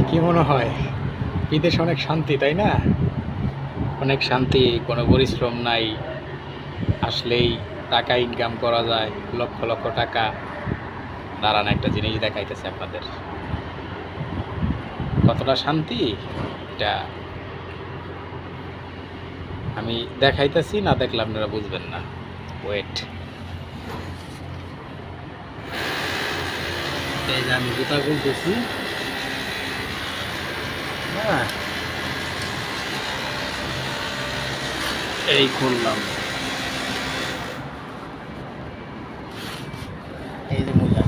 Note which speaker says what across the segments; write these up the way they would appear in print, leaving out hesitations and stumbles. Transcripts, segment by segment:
Speaker 1: কি মনে হয় বিদেশে অনেক শান্তি, তাই না? অনেক শান্তি, কোনো পরিশ্রম নাই, আসলেই টাকা ইনকাম করা যায়, লক্ষ লক্ষ টাকা। দাঁড়ান, একটা জিনিস দেখাইতেছে আপনাদের, কতটা শান্তি এটা আমি দেখাইতেছি, না দেখলে আপনারা বুঝবেন না। ওয়েট, এই যে আমি জুতা খুলতেছি, হ্যাঁ এই খুললাম, এই যে মোজা,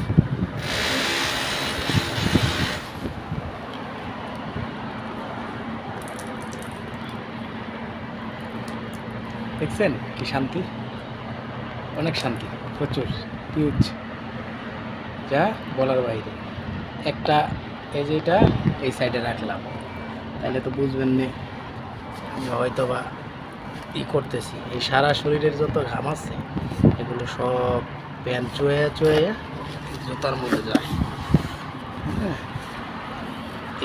Speaker 1: দেখছেন কি শান্তি? অনেক শান্তি, প্রচুর হিউজ, যা বলার বাইরে। একটা এই যে এটা এই সাইডে রাখলাম, তাহলে তো বুঝবেন না আমি হয়তো বা করতেছি। এই সারা শরীরের যত ঘাম আছে এগুলো সব প্যান্ট চুয়ে চুয়ে জুতার মধ্যে যায়। হ্যাঁ,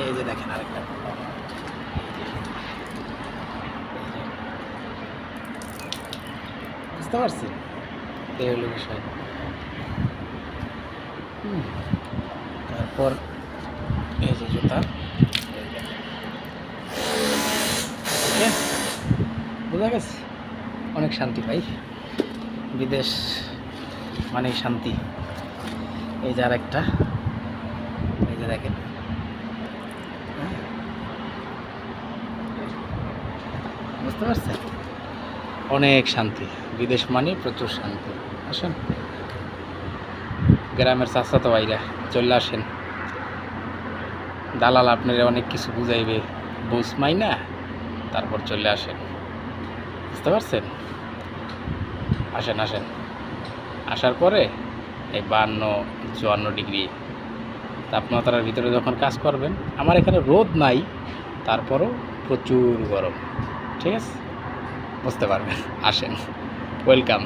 Speaker 1: এই যে দেখেন আরেকটা, বুঝতে পারছি, এই হলো বিষয়। তারপর এই যে জুতা, ওকে, বোঝা গেছে? অনেক শান্তি ভাই, বিদেশ মানে শান্তি। এই যে আরেকটা, এই যে দেখেন, বুঝতে পারছেন? অনেক শান্তি, বিদেশ মানে প্রচুর শান্তি। আসেন, গ্রামের চাচাতো ভাইরা চলে আসেন, দালাল আপনারা অনেক কিছু বুঝাইবে, বুঝ মাইনা তারপর চলে আসেন, বুঝতে পারছেন? আসেন আসেন, আসার পরে এই 52-54 ডিগ্রি তাপমাত্রার ভিতরে যখন কাজ করবেন, আমার এখানে রোদ নাই, তারপরও প্রচুর গরম, ঠিক আছে? বুঝতে পারবেন। আসেন, ওয়েলকাম।